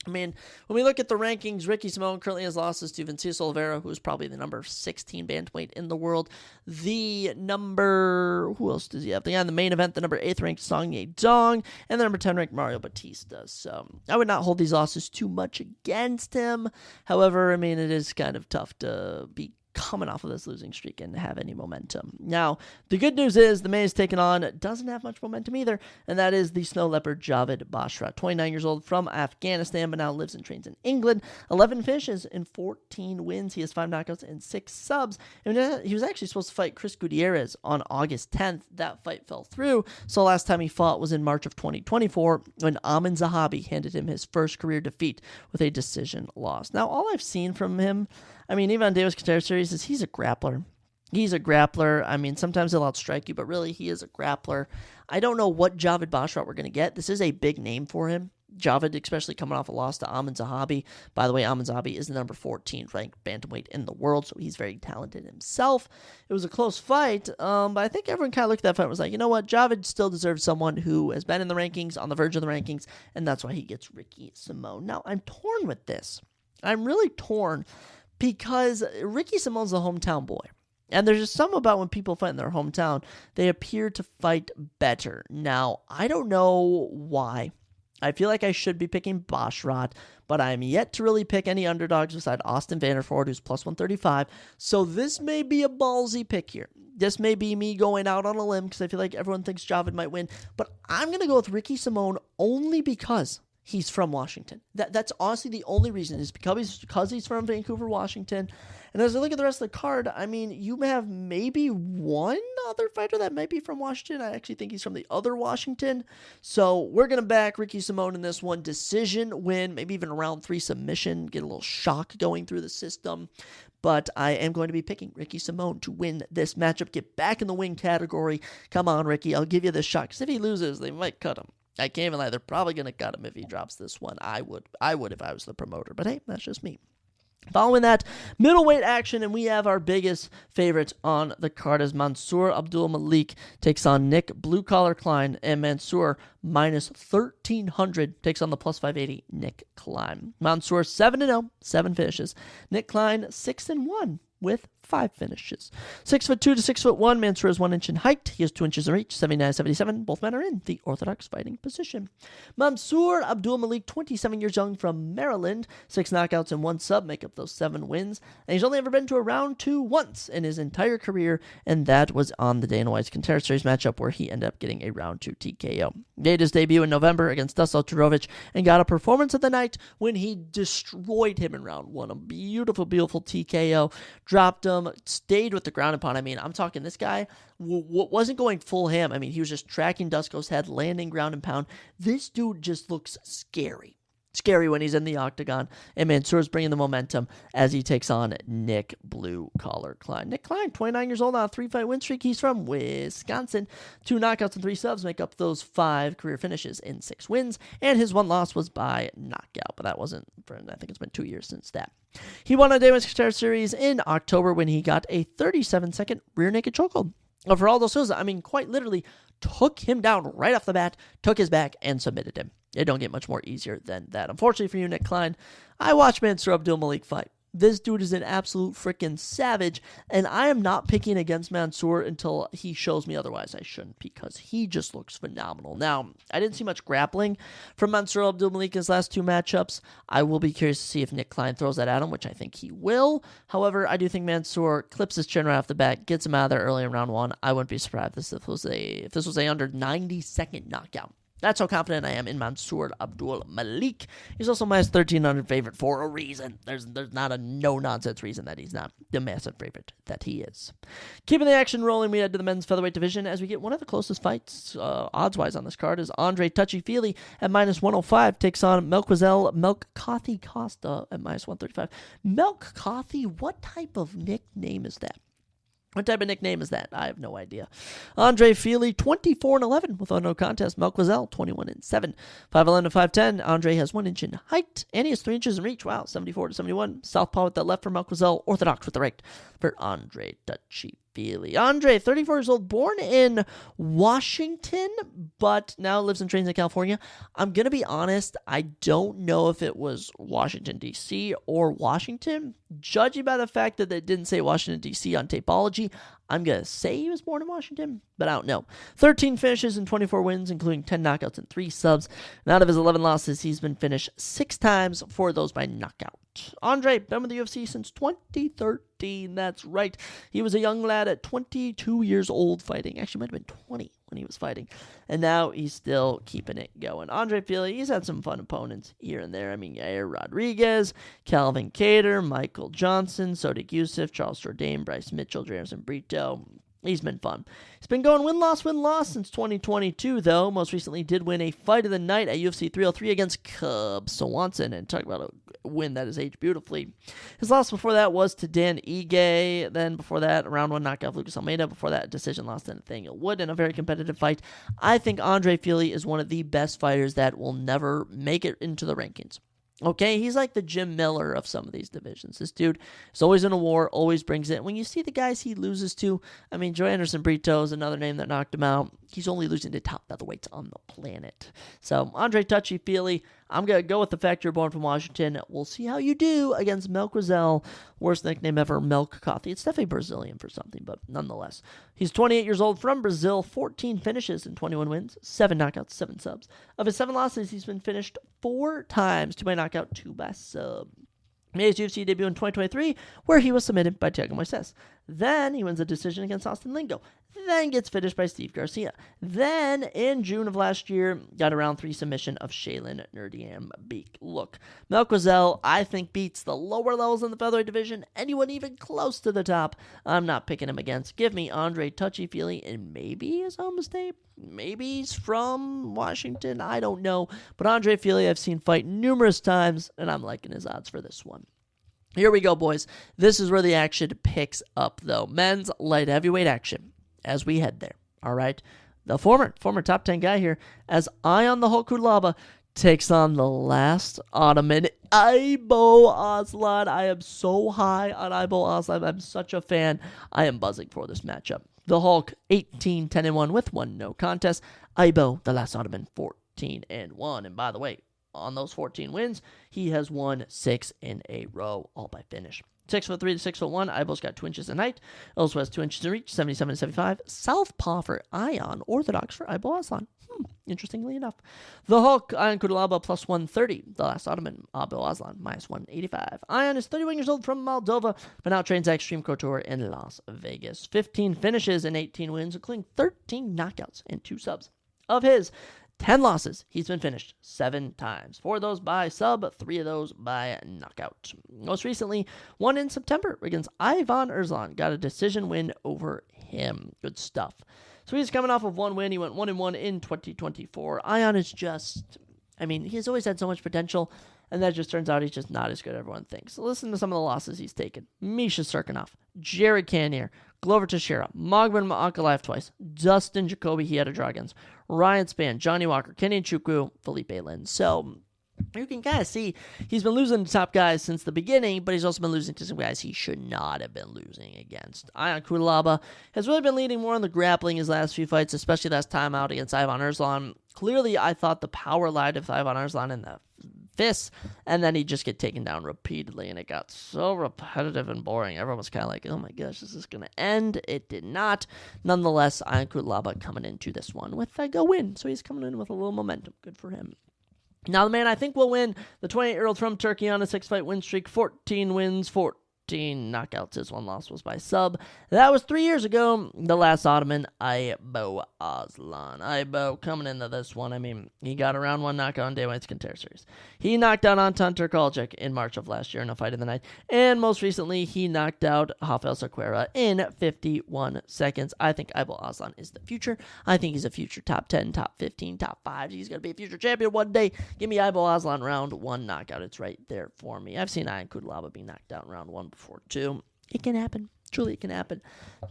when we look at the rankings, Ricky Simone currently has losses to Vincius Oliveira, who is probably the number 16 bantamweight in the world. Who else does he have? The main event, the number 8th ranked Song Yadong, and the number 10 ranked Mario Batista. So I would not hold these losses too much against him. However, it is kind of tough to be coming off of this losing streak and have any momentum. Now, the good news is the man is taken on doesn't have much momentum either, and that is the Snow Leopard Javid Basharat, 29 years old, from Afghanistan, but now lives and trains in England. 11 finishes and 14 wins. He has 5 knockouts and 6 subs. And he was actually supposed to fight Chris Gutierrez on August 10th. That fight fell through, so last time he fought was in March of 2024 when Amin Zahabi handed him his first career defeat with a decision loss. Now, all I've seen from him, even on Davis Contender Series, is he's a grappler. Sometimes he'll outstrike you, but really he is a grappler. I don't know what Javid Basharat we're going to get. This is a big name for him. Javid, especially coming off a loss to Amin Zahabi. By the way, Amin Zahabi is the number 14 ranked bantamweight in the world, so he's very talented himself. It was a close fight, but I think everyone kind of looked at that fight and was like, you know what, Javid still deserves someone who has been in the rankings, on the verge of the rankings, and that's why he gets Ricky Simone. Now, I'm torn with this. I'm really torn because Ricky Simone's the hometown boy. And there's just something about when people fight in their hometown, they appear to fight better. Now, I don't know why. I feel like I should be picking Basharat, but I'm yet to really pick any underdogs beside Austin Vanderford, who's plus 135. So this may be a ballsy pick here. This may be me going out on a limb because I feel like everyone thinks Javid might win. But I'm going to go with Ricky Simone only because he's from Washington. That's honestly the only reason, is because he's from Vancouver, Washington. And as I look at the rest of the card, I mean, you have maybe one other fighter that might be from Washington. I actually think he's from the other Washington. So we're going to back Ricky Simón in this one. Decision win, maybe even a round 3 submission. Get a little shock going through the system. But I am going to be picking Ricky Simón to win this matchup. Get back in the win category. Come on, Ricky. I'll give you this shot. Because if he loses, they might cut him. I can't even lie. They're probably going to cut him if he drops this one. I would if I was the promoter. But hey, that's just me. Following that, middleweight action, and we have our biggest favorite on the card as Mansour Abdul Malik takes on Nick Blue Collar Klein, and Mansour minus 1,300 takes on the plus 580 Nick Klein. Mansour 7-0, 7 finishes. Nick Klein 6-1 with 5 finishes. 6'2" to 6'1", Mansour is 1 inch in height. He has 2 inches in reach, 79-77. Both men are in the orthodox fighting position. Mansour Abdul Malik, 27 years young, from Maryland. 6 knockouts and 1 sub make up those 7 wins. And he's only ever been to a round 2 once in his entire career, and that was on the Dana White's Contender Series matchup where he ended up getting a round 2 TKO. Made his debut in November against Dusan Todorovic and got a performance of the night when he destroyed him in round 1. A beautiful, beautiful TKO. Dropped him, stayed with the ground and pound. I mean, I'm talking this guy wasn't going full ham. I mean, he was just tracking Dusko's head, landing ground and pound. This dude just looks scary. Scary when he's in the octagon, and Mansour's bringing the momentum as he takes on Nick Blue Collar Klein. Nick Klein, 29 years old on a 3-fight win streak. He's from Wisconsin. 2 knockouts and 3 subs make up those 5 career finishes in 6 wins, and his 1 loss was by knockout, but that wasn't for, I think it's been 2 years since that. He won a Dana White's Contender Series in October when he got a 37-second rear naked chokehold. Geraldo Souza, I mean, quite literally took him down right off the bat, took his back, and submitted him. It don't get much more easier than that. Unfortunately for you, Nick Klein, I watched Mansour Abdul Malik fight. This dude is an absolute freaking savage, and I am not picking against Mansour until he shows me otherwise. I shouldn't, because he just looks phenomenal. Now, I didn't see much grappling from Mansour Abdul Malik in his last 2 matchups. I will be curious to see if Nick Klein throws that at him, which I think he will. However, I do think Mansour clips his chin right off the bat, gets him out of there early in round 1. I wouldn't be surprised if this was a under 90-second knockout. That's how confident I am in Mansour Abdul Malik. He's also my 1,300 favorite for a reason. There's not a no-nonsense reason that he's not the massive favorite that he is. Keeping the action rolling, we head to the men's featherweight division as we get one of the closest fights, odds-wise, on this card, is Andre Touchy-Feely at minus 105 takes on Melquizael Melkothy Costa at minus 135. Melkothy, what type of nickname is that? What type of nickname is that? I have no idea. Andre Feely, 24-11 with a no contest. Melquizael, 21-7. 5'11" to 5'10". Andre has 1 inch in height, and he has 3 inches in reach. Wow, 74-71. Southpaw with that left for Melquizael. Orthodox with the right for Andre Touchy-Feely. Andre, 34 years old, born in Washington, but now lives and trains in California. I'm going to be honest, I don't know if it was Washington, D.C. or Washington. Judging by the fact that they didn't say Washington, D.C. on Tapology, I'm going to say he was born in Washington, but I don't know. 13 finishes and 24 wins, including 10 knockouts and 3 subs. And out of his 11 losses, he's been finished 6 times, 4 of those by knockout. Andre, been with the UFC since 2013. That's right. He was a young lad at 22 years old fighting. Actually, might have been 20 when he was fighting. And now he's still keeping it going. Andre Feely, he's had some fun opponents here and there. I mean, Yair Rodriguez, Calvin Kattar, Michael Johnson, Sodiq Yusuff, Charles Jourdain, Bryce Mitchell, Jairson Brito. He's been fun. He's been going win-loss since 2022, though. Most recently did win a fight of the night at UFC 303 against Cub Swanson, and talk about a win that has aged beautifully. His loss before that was to Dan Ige. Then before that, round 1 knockout Lucas Almeida. Before that, decision loss to Nathaniel Wood in a very competitive fight. I think Andre Feely is one of the best fighters that will never make it into the rankings. Okay, he's like the Jim Miller of some of these divisions. This dude is always in a war, always brings it. When you see the guys he loses to, I mean, Jairson Brito is another name that knocked him out. He's only losing to top featherweights on the planet. So, Andre Touchy-Feely, I'm going to go with the fact you're born from Washington. We'll see how you do against Melquizael. Worst nickname ever, Melkothy. It's definitely Brazilian for something, but nonetheless. He's 28 years old, from Brazil, 14 finishes and 21 wins, 7 knockouts, 7 subs. Of his 7 losses, he's been finished 4 times, 2 by knockout, 2 by sub. Made his UFC debut in 2023, where he was submitted by Thiago Moises. Then he wins a decision against Austin Lingo. Then gets finished by Steve Garcia. Then, in June of last year, got a round 3 submission of Shaylin Nerdiam Beek. Look, Melquizel, I think, beats the lower levels in the featherweight division. Anyone even close to the top, I'm not picking him against. Give me Andre Touchy-Feely, and maybe his home state. Maybe he's from Washington. I don't know. But Andre Feely, I've seen fight numerous times, and I'm liking his odds for this one. Here we go, boys. This is where the action picks up, though. Men's light heavyweight action. As we head there, all right? The former top 10 guy here, as Ion the Hulk Kudlaba takes on the last Ottoman, Ibo Aslan. I am so high on Ibo Aslan. I'm such a fan. I am buzzing for this matchup. The Hulk, 18-10-1 with 1 no contest. Ibo, the last Ottoman, 14-1. And by the way, on those 14 wins, he has won 6 in a row, all by finish. 6'3" to 6'1". Ibo's got 2 inches in height. Also has 2 inches in reach, 77 to 75. Southpaw for Ion, orthodox for Ibo Aslan. Interestingly enough. The Hulk, Ion Kudlaba, plus 130. The last Ottoman, Ibo Aslan, minus 185. Ion is 31 years old from Moldova, but now trains at Extreme Couture in Las Vegas. 15 finishes and 18 wins, including 13 knockouts and 2 subs. Of his 10 losses, he's been finished 7 times. 4 of those by sub, 3 of those by knockout. Most recently, 1 in September against Ivan Erzlan. Got a decision win over him. Good stuff. So he's coming off of 1 win. He went 1-1 in 2024. Ion is just, he's always had so much potential, and that just turns out he's just not as good as everyone thinks. So listen to some of the losses he's taken. Misha Serkinov, Jared Cannonier, Glover Teixeira, Mogman Ankalaev twice, Dustin Jacoby he had a draw against, Ryan Spann, Johnny Walker, Kenny Chukwu, Felipe Lin. So you can kind of see he's been losing to top guys since the beginning, but he's also been losing to some guys he should not have been losing against. Ion Kudlaba has really been leading more on the grappling his last few fights, especially last time out against Ivan Erzlan. Clearly, I thought the power lied with Ivan Erzlan in the fists, and then he'd just get taken down repeatedly, and it got so repetitive and boring. Everyone was kind of like, oh my gosh, is this going to end? It did not. Nonetheless, Ion Kudlaba coming into this one with a go win, so he's coming in with a little momentum. Good for him. Now, the man I think will win, the 28-year-old from Turkey on a 6-fight win streak, 14 wins, 14 knockouts. His 1 loss was by sub. That was 3 years ago. The last Ottoman, Ibo Aslan. Ibo coming into this one. He got a round 1 knockout on Day White's Contender Series. He knocked out Anton Turkalchuk in March of last year in a fight of the night. And most recently, he knocked out Rafael Sequeira in 51 seconds. I think Ibo Aslan is the future. I think he's a future top 10, top 15, top 5. He's going to be a future champion one day. Give me Ibo Aslan round 1 knockout. It's right there for me. I've seen Ion Kudlaba be knocked out in round 1 before too. It can happen. Truly, it can happen.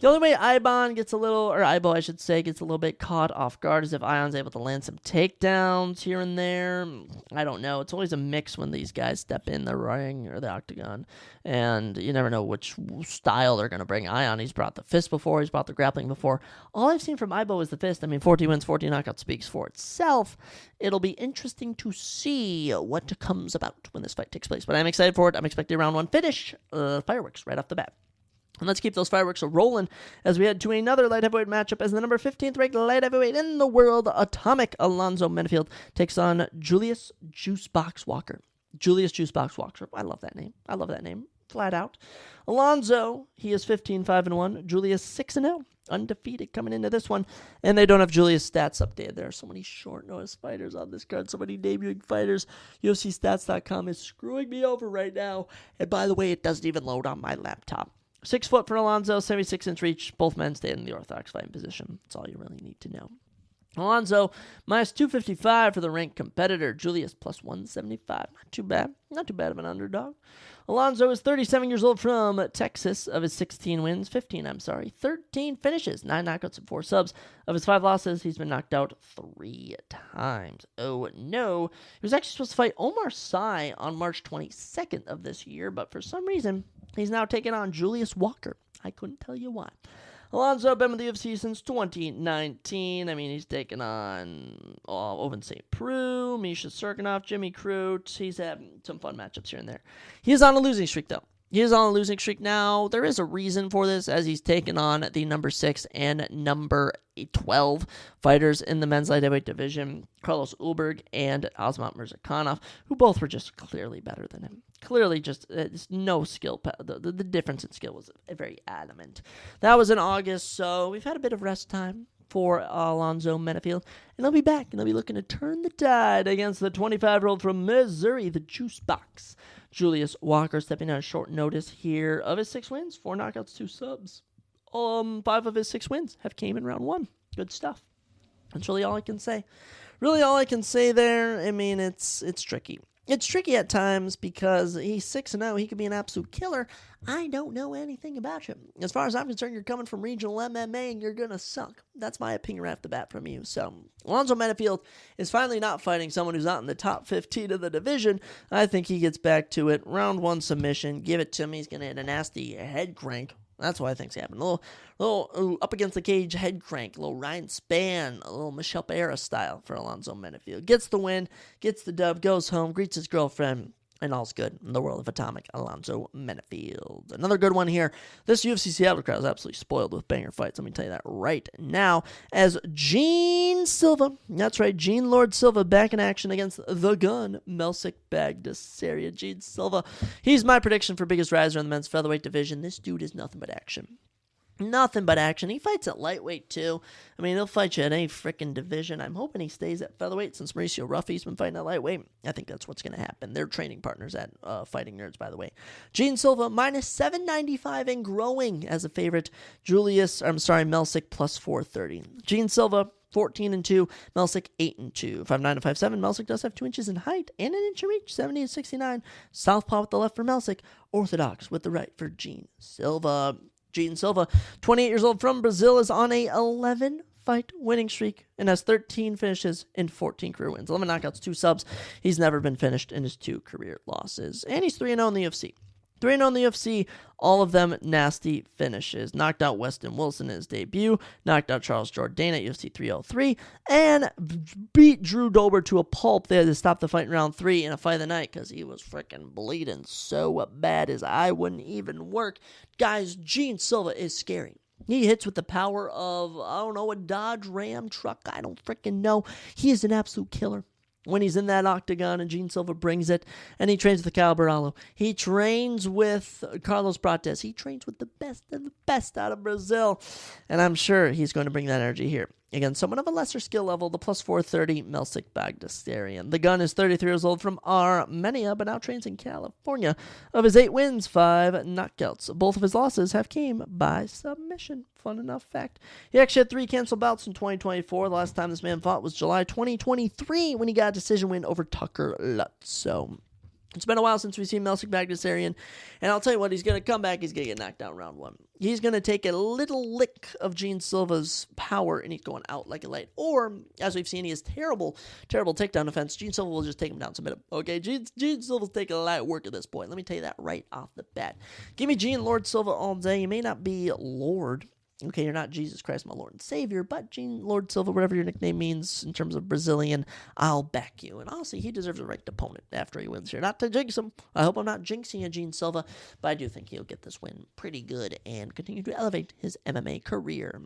The only way Ibo, gets a little bit caught off guard is if Ion's able to land some takedowns here and there. I don't know. It's always a mix when these guys step in the ring or the octagon, and you never know which style they're going to bring. Ion, he's brought the fist before, he's brought the grappling before. All I've seen from Ibo is the fist. 14 wins, 14 knockouts speaks for itself. It'll be interesting to see what comes about when this fight takes place, but I'm excited for it. I'm expecting a round 1 finish. Fireworks right off the bat. And let's keep those fireworks rolling as we head to another light heavyweight matchup as the number 15th ranked light heavyweight in the world, Atomic Alonzo Menefield, takes on Julius Juicebox Walker. Julius Juicebox Walker. I love that name. Flat out. Alonzo, he is 15-5-1. Julius 6-0. Undefeated coming into this one. And they don't have Julius' stats updated. There are so many short notice fighters on this card. So many debuting fighters. UFCstats.com is screwing me over right now. And by the way, it doesn't even load on my laptop. 6 foot for Alonzo, 76-inch reach. Both men stay in the orthodox fighting position. That's all you really need to know. Alonzo, minus 255 for the ranked competitor. Julius, plus 175. Not too bad. Not too bad of an underdog. Alonzo is 37 years old from Texas. Of his 13 finishes, 9 knockouts and 4 subs. Of his 5 losses, he's been knocked out 3 times. Oh, no. He was actually supposed to fight Omar Sy on March 22nd of this year, but for some reason, he's now taking on Julius Walker. I couldn't tell you why. Alonzo been with the UFC since 2019. He's taken on Oven St. Preux, Misha Serkinov, Jimmy Crute. He's had some fun matchups here and there. He is on a losing streak, though. He is on a losing streak now. There is a reason for this, as he's taken on the number 6 and number 12 fighters in the men's light heavyweight division, Carlos Ulberg and Azmat Mirzakhanov, who both were just clearly better than him. clearly just no skill. The difference in skill was very adamant. That was in August, so we've had a bit of rest time for Alonzo Menafield, and he'll be back, and he'll be looking to turn the tide against the 25-year-old from Missouri, the Juice Box. Julius Walker stepping on short notice here. Of his 6 wins, 4 knockouts, 2 subs. 5 of his 6 wins have came in round 1. Good stuff. That's really all I can say. Really all I can say there. I mean, it's tricky. It's tricky at times because he's 6-0. He could be an absolute killer. I don't know anything about him. As far as I'm concerned, you're coming from regional MMA and you're going to suck. That's my opinion right off the bat from you. So, Alonzo Menafield is finally not fighting someone who's not in the top 15 of the division. I think he gets back to it. Round 1 submission. Give it to him. He's going to hit a nasty head crank. That's what I think's happening. A little up against the cage head crank, a little Ryan Spann, a little Michelle Pereira style for Alonzo Menafield. Gets the win, gets the dub, goes home, greets his girlfriend, and all's good in the world of Atomic Alonzo Menafield. Another good one here. This UFC Seattle crowd is absolutely spoiled with banger fights. Let me tell you that right now. As Gene Silva, that's right, Gene Lord Silva back in action against the gun, Melsik Bagdasaryan. Gene Silva, he's my prediction for biggest riser in the men's featherweight division. This dude is nothing but action. Nothing but action. He fights at lightweight, too. I mean, he'll fight you at any freaking division. I'm hoping he stays at featherweight since Mauricio Ruffy's been fighting at lightweight. I think that's what's going to happen. They're training partners at Fighting Nerds, by the way. Gene Silva, minus 795 and growing as a favorite. Melsik, plus 430. Gene Silva, 14-2. Melsik, 8-2. 5'9" to 5'7". Melsik does have 2 inches in height and an inch in reach. 70-69. Southpaw with the left for Melsik. Orthodox with the right for Gene Silva. Gene Silva, 28 years old from Brazil, is on a 11-fight winning streak and has 13 finishes and 14 career wins. 11 knockouts, 2 subs. He's never been finished in his 2 career losses. And he's 3-0 in the UFC. 3-0 in the UFC, all of them nasty finishes. Knocked out Weston Wilson in his debut, knocked out Charles Jourdain at UFC 303, and beat Drew Dober to a pulp. They had to stop the fight in round 3 in a fight of the night because he was freaking bleeding so bad his eye wouldn't even work. Guys, Gene Silva is scary. He hits with the power of, I don't know, a Dodge Ram truck. I don't freaking know. He is an absolute killer. When he's in that octagon and Gene Silva brings it, and he trains with Cal Barallo. He trains with Carlos Prates. He trains with the best of the best out of Brazil. And I'm sure he's going to bring that energy here. Against someone of a lesser skill level, the plus 430, Melsik Bagdasaryan. The gun is 33 years old from Armenia, but now trains in California. Of his 8 wins, 5 knockouts. Both of his losses have came by submission. Fun enough fact. He actually had 3 canceled bouts in 2024. The last time this man fought was July 2023 when he got a decision win over Tucker Lutz. So it's been a while since we've seen Melsik Bagdasaryan, and I'll tell you what, he's going to come back, he's going to get knocked out in round 1. He's going to take a little lick of Gene Silva's power, and he's going out like a light. Or, as we've seen, he has terrible takedown defense. Gene Silva will just take him down, submit him. Okay, Gene Silva's taking a light work at this point. Let me tell you that right off the bat. Give me Gene Lord Silva all day. You may not be Lord. Okay, you're not Jesus Christ, my Lord and Savior, but Gene Lord Silva, whatever your nickname means in terms of Brazilian, I'll back you. And honestly, he deserves a ranked opponent after he wins here. Not to jinx him. I hope I'm not jinxing you, Gene Silva, but I do think he'll get this win pretty good and continue to elevate his MMA career.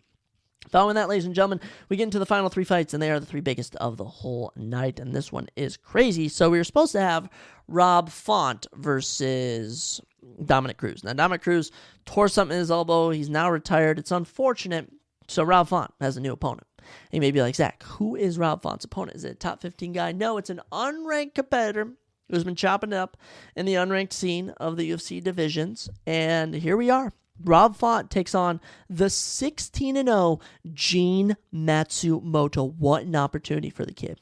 Following that, ladies and gentlemen, we get into the final 3 fights, and they are the 3 biggest of the whole night, and this one is crazy. So we were supposed to have Rob Font versus Dominic Cruz. Now, Dominic Cruz tore something in his elbow. He's now retired. It's unfortunate. So Rob Font has a new opponent. And you may be like, Zach, who is Rob Font's opponent? Is it a top 15 guy? No, it's an unranked competitor who's been chopping it up in the unranked scene of the UFC divisions. And here we are. Rob Font takes on the 16-0 Gene Matsumoto. What an opportunity for the kid.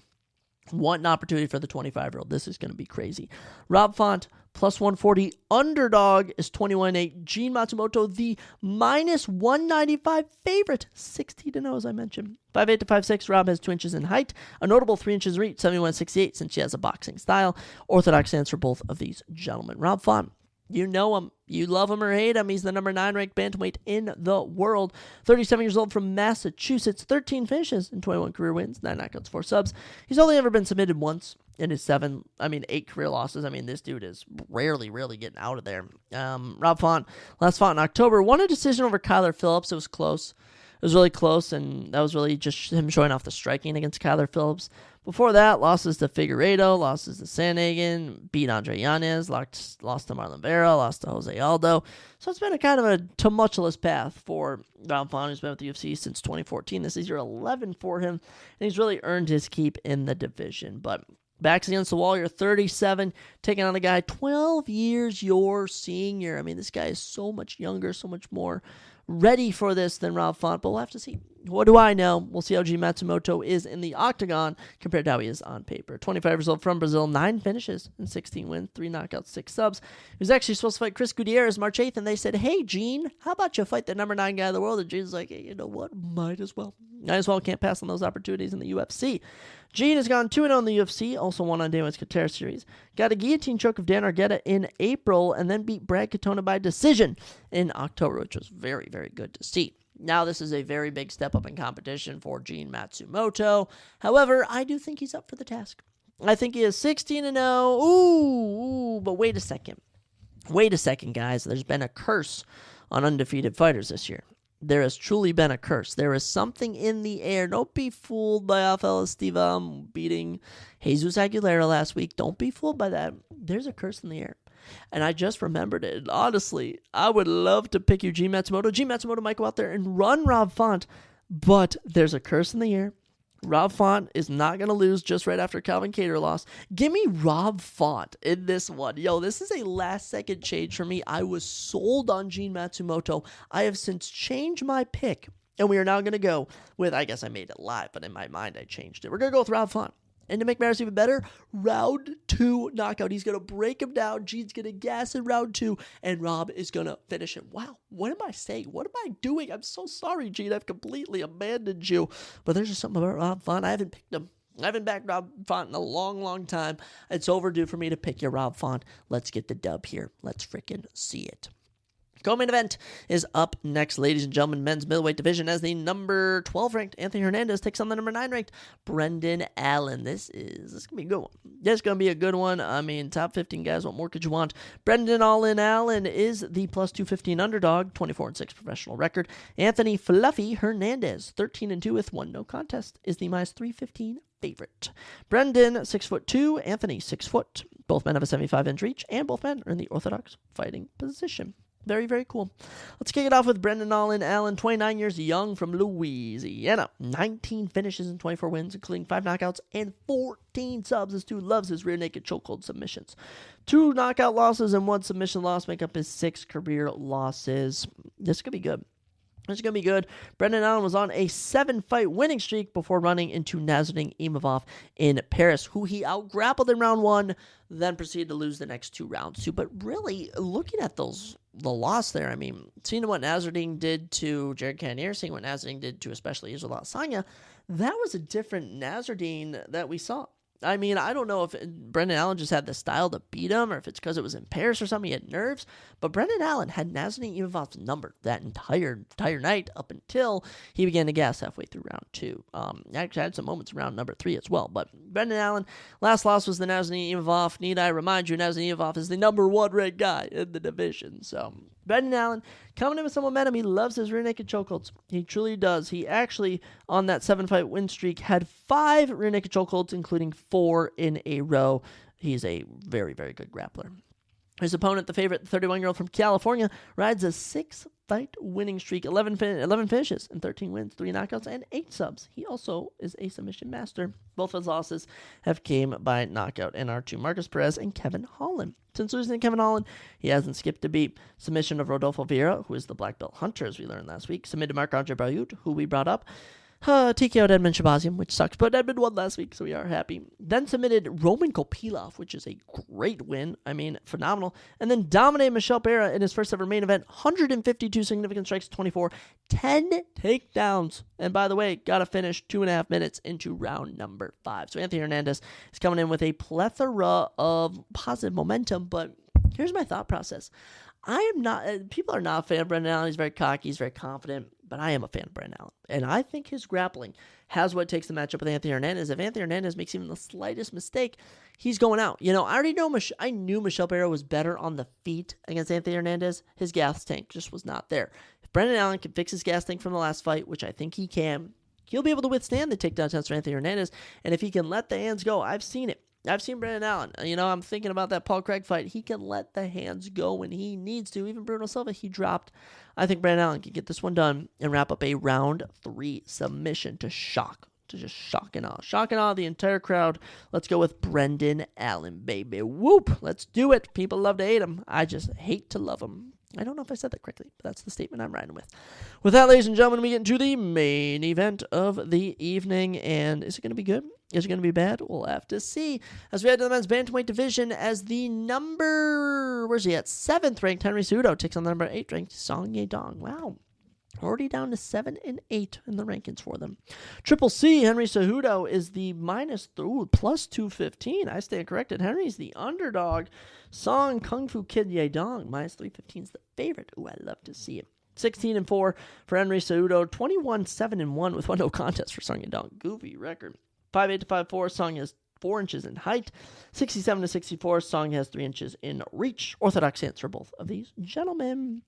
What an opportunity for the 25-year-old. This is going to be crazy. Rob Font, plus 140. Underdog is 21-8. Gene Matsumoto, the minus 195 favorite. 16-0, as I mentioned. 5'8" to 5'6". Rob has 2 inches in height. A notable 3 inches in reach. 71-68 since she has a boxing style. Orthodox stance for both of these gentlemen. Rob Font. You know him. You love him or hate him. He's the number 9 ranked bantamweight in the world. 37 years old from Massachusetts. 13 finishes and 21 career wins. 9 knockouts, 4 subs. He's only ever been submitted once in his 8 career losses. I mean, this dude is rarely getting out of there. Rob Font last fought in October. Won a decision over Kyler Phillips. It was close. It was really close, and that was really just him showing off the striking against Kyler Phillips. Before that, losses to Figueiredo, losses to Sandhagen, beat Andre Yanez, lost to Marlon Vera, lost to Jose Aldo. So it's been a kind of a tumultuous path for Rob Font, who's been with the UFC since 2014. This is year 11 for him, and he's really earned his keep in the division. But backs against the wall, you're 37, taking on a guy 12 years your senior. I mean, this guy is so much younger, so much more ready for this than Rob Font, but we'll have to see. What do I know? We'll see how Gene Matsumoto is in the octagon compared to how he is on paper. 25 years old from Brazil, 9 finishes and 16 wins, 3 knockouts, 6 subs. He was actually supposed to fight Chris Gutierrez March 8th, and they said, hey, Gene, how about you fight the number 9 guy in the world? And Gene's like, hey, you know what? Might as well. Can't pass on those opportunities in the UFC. Gene has gone 2-0 in the UFC, also won on Daniel's Qatar series. Got a guillotine choke of Dan Argueta in April, and then beat Brad Katona by decision in October, which was very, very good to see. Now this is a very big step up in competition for Gene Matsumoto. However, I do think he's up for the task. I think he is 16-0. Ooh, but wait a second. Wait a second, guys. There's been a curse on undefeated fighters this year. There has truly been a curse. There is something in the air. Don't be fooled by Rafael Estiva beating Jesus Aguilera last week. Don't be fooled by that. There's a curse in the air. And I just remembered it. Honestly, I would love to pick you, Gene Matsumoto. Gene Matsumoto might go out there and run Rob Font, but there's a curse in the air. Rob Font is not going to lose just right after Calvin Kattar lost. Give me Rob Font in this one. Yo, this is a last-second change for me. I was sold on Gene Matsumoto. I have since changed my pick, and we are now going to go with, I guess I made it live, but in my mind I changed it. We're going to go with Rob Font. And to make matters even better, round 2 knockout. He's going to break him down. Gene's going to gas in round 2, and Rob is going to finish him. Wow, what am I saying? What am I doing? I'm so sorry, Gene. I've completely abandoned you. But there's just something about Rob Font. I haven't picked him. I haven't backed Rob Font in a long, long time. It's overdue for me to pick your Rob Font. Let's get the dub here. Let's freaking see it. Co-main event is up next, ladies and gentlemen. Men's middleweight division as the number 12 ranked Anthony Hernandez takes on the number 9 ranked Brendan Allen. This is gonna be a good one. This is gonna be a good one. I mean, top 15 guys. What more could you want? Brendan Allen is the plus 215 underdog, 24-6 professional record. Anthony Fluffy Hernandez, 13-2 with 1 no contest, is the minus 315 favorite. Brendan 6'2", Anthony 6 foot. Both men have a 75-inch reach, and both men are in the orthodox fighting position. Very, very cool. Let's kick it off with Brendan Allen, 29 years young from Louisiana. 19 finishes and 24 wins, including 5 knockouts and 14 subs. This dude loves his rear naked chokehold submissions. 2 knockout losses and 1 submission loss make up his 6 career losses. This could be good. This is going to be good. Brendan Allen was on a 7-fight winning streak before running into Nasruddin Imavov in Paris, who he out-grappled in round 1, then proceeded to lose the next 2 rounds too. But really, looking at the loss there, I mean, seeing what Nasruddin did to Jared Cannonier, seeing what Nasruddin did to especially Israel Adesanya, that was a different Nasruddin that we saw. I mean, I don't know if Brendan Allen just had the style to beat him or if it's because it was in Paris or something. He had nerves. But Brendan Allen had Nasruddin Imavov's number that entire night up until he began to gas halfway through round 2. Actually had some moments in round number 3 as well. But Brendan Allen, last loss was the Nasruddin Imavov. Need I remind you, Nasruddin Imavov is the number 1 ranked guy in the division. So Brendan Allen coming in with some momentum. He loves his rear naked chokeholds. He truly does. He actually, on that 7-fight win streak, had 5 rear naked chokeholds, including 4 in a row. He's a very, very good grappler. His opponent, the favorite, the 31-year-old from California, rides a 6-fight winning streak, 11 finishes and 13 wins, 3 knockouts, and 8 subs. He also is a submission master. Both of his losses have came by knockout and are to Marcus Perez and Kevin Holland. Since losing to Kevin Holland, he hasn't skipped a beat. Submission of Rodolfo Vieira, who is the black belt hunter, as we learned last week. Submitted Marc-Andre Barriot, who we brought up. TKO'd Edmund Shabazian, which sucks, but Edmund won last week, so we are happy. Then submitted Roman Kopilov, which is a great win. I mean, phenomenal. And then dominated Michel Pereira in his first ever main event. 152 significant strikes, 24, 10 takedowns. And by the way, got to finish 2.5 minutes into round number 5. So Anthony Hernandez is coming in with a plethora of positive momentum, but here's my thought process. People are not a fan of Brendan Allen. He's very cocky, he's very confident, but I am a fan of Brendan Allen. And I think his grappling has what it takes to match up with Anthony Hernandez. If Anthony Hernandez makes even the slightest mistake, he's going out. You know, I knew Michel Pereira was better on the feet against Anthony Hernandez. His gas tank just was not there. If Brendan Allen can fix his gas tank from the last fight, which I think he can, he'll be able to withstand the takedown test for Anthony Hernandez. And if he can let the hands go, I've seen it. I've seen Brendan Allen. I'm thinking about that Paul Craig fight. He can let the hands go when he needs to. Even Bruno Silva, he dropped. I think Brendan Allen can get this one done and wrap up a round 3 submission to just shock and awe the entire crowd. Let's go with Brendan Allen, baby. Whoop. Let's do it. People love to hate him. I just hate to love him. I don't know if I said that correctly, but that's the statement I'm riding with. With that, ladies and gentlemen, we get into the main event of the evening. And is it going to be good? Is it going to be bad? We'll have to see. As we head to the men's bantamweight division, as the number, where's he at? 7th ranked Henry Cejudo takes on the number 8th ranked Song Yadong. Wow. Already down to 7 and 8 in the rankings for them. Triple C, Henry Cejudo is the plus 215. I stand corrected. Henry's the underdog. Song Kung Fu Kid Yadong, minus 315 is the favorite. Ooh, I love to see it. 16 and 4 for Henry Cejudo. 21-7 and 1 with one no contest for Song Yadong. Goofy record. 5'8" to 5'4. Song has 4 inches in height. 67 to 64. Song has 3 inches in reach. Orthodox stance for both of these gentlemen.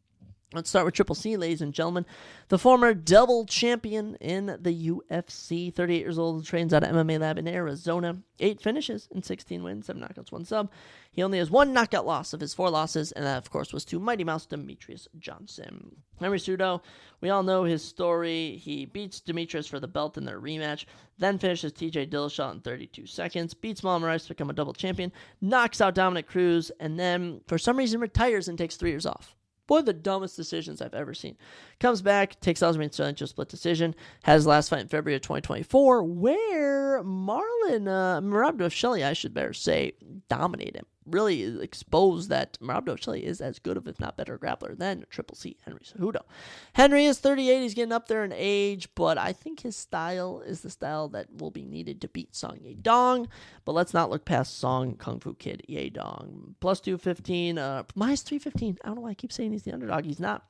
Let's start with Triple C, ladies and gentlemen. The former double champion in the UFC, 38 years old, trains out of MMA Lab in Arizona. 8 finishes and 16 wins, 7 knockouts, 1 sub. He only has 1 knockout loss of his 4 losses, and that, of course, was to Mighty Mouse Demetrius Johnson. Henry Cejudo, we all know his story. He beats Demetrius for the belt in their rematch, then finishes TJ Dillashaw in 32 seconds, beats Moraes to become a double champion, knocks out Dominic Cruz, and then, for some reason, retires and takes 3 years off. One of the dumbest decisions I've ever seen. Comes back, takes Aljamain Sterling to a split decision. Has his last fight in February of 2024, where Merab Dvalishvili, I should better say, dominated him. Really exposed that Merab Dvalishvili is as good of, if not better, grappler than Triple C, Henry Cejudo. Henry is 38. He's getting up there in age, but I think his style is the style that will be needed to beat Song Yadong. But let's not look past Song Kung Fu Kid Yadong. Plus 215, minus 315. I don't know why I keep saying he's the underdog. He's not.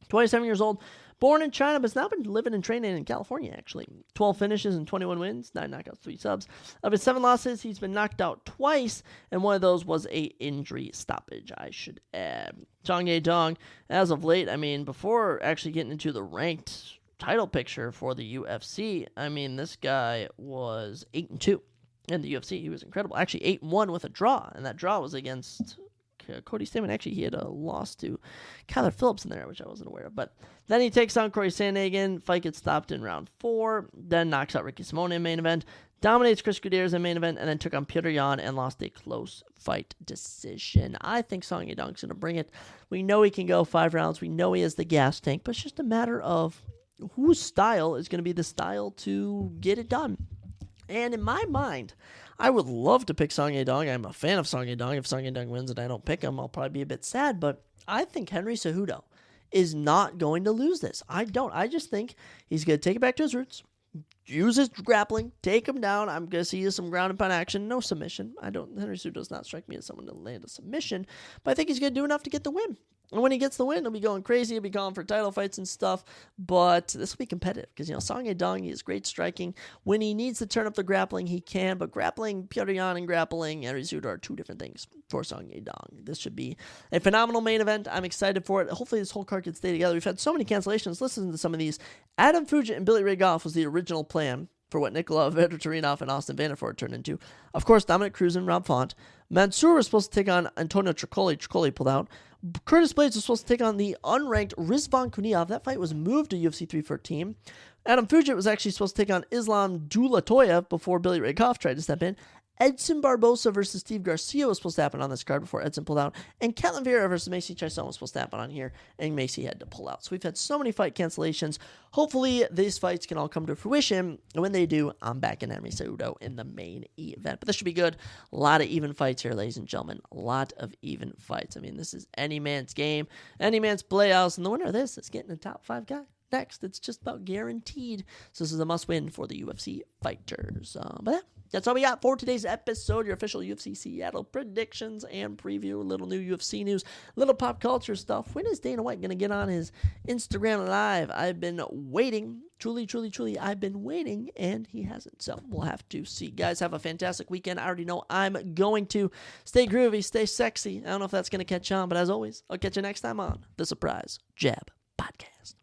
27 years old, born in China, but has now been living and training in California, actually. 12 finishes and 21 wins, 9 knockouts, 3 subs. Of his 7 losses, he's been knocked out twice, and one of those was a injury stoppage, I should add. Song Yadong, as of late, before actually getting into the ranked title picture for the UFC, this guy was 8-2 in the UFC. He was incredible. Actually, 8-1 with a draw, and that draw was against Cody Stamann. Actually, he had a loss to Kyler Phillips in there, which I wasn't aware of. But then he takes on Corey Sandhagen. Fight gets stopped in round 4. Then knocks out Ricky Simone in main event. Dominates Chris Gutierrez in main event. And then took on Petr Yan and lost a close fight decision. I think Song Yadong's going to bring it. We know he can go 5 rounds. We know he has the gas tank. But it's just a matter of whose style is going to be the style to get it done. And in my mind, I would love to pick Song Yadong. I'm a fan of Song Yadong. If Song Yadong wins and I don't pick him, I'll probably be a bit sad. But I think Henry Cejudo is not going to lose this. I don't. I just think he's going to take it back to his roots, use his grappling, take him down. I'm going to see some ground and pound action, no submission. Henry Cejudo does not strike me as someone to land a submission, but I think he's going to do enough to get the win. And when he gets the win, he'll be going crazy. He'll be calling for title fights and stuff. But this will be competitive because, Song Yadong, he has great striking. When he needs to turn up the grappling, he can. But grappling, Petr Yan and grappling, Henry Cejudo are 2 different things for Song Yadong. This should be a phenomenal main event. I'm excited for it. Hopefully this whole card can stay together. We've had so many cancellations. Listen to some of these. Adam Fugit and Billy Ray Goff was the original plan for what Nikola Vedotarinov and Austin Vanderford turned into. Of course, Dominic Cruz and Rob Font. Mansour was supposed to take on Antonio Tricoli. Tricoli pulled out. Curtis Blades was supposed to take on the unranked Rizvan Kuniov. That fight was moved to UFC 314. Adam Fugit was actually supposed to take on Islam Dulatoyev before Billy Ray Goff tried to step in. Edson Barbosa versus Steve Garcia was supposed to happen on this card before Edson pulled out. And Caitlin Vieira versus Macy Chiasson was supposed to happen on here, and Macy had to pull out. So we've had so many fight cancellations. Hopefully these fights can all come to fruition. And when they do, I'm back in Henry Cejudo in the main event. But this should be good. A lot of even fights here, ladies and gentlemen. A lot of even fights. This is any man's game, any man's playhouse. And the winner of this is getting a top 5 guy. Next, it's just about guaranteed. So this is a must-win for the UFC fighters. But that's all we got for today's episode. Your official UFC Seattle predictions and preview. A little new UFC news, a little pop culture stuff. When is Dana White going to get on his Instagram Live? I've been waiting. Truly, I've been waiting, and he hasn't. So we'll have to see. Guys, have a fantastic weekend. I already know I'm going to. Stay groovy, stay sexy. I don't know if that's going to catch on, but as always, I'll catch you next time on the Surprise Jab Podcast.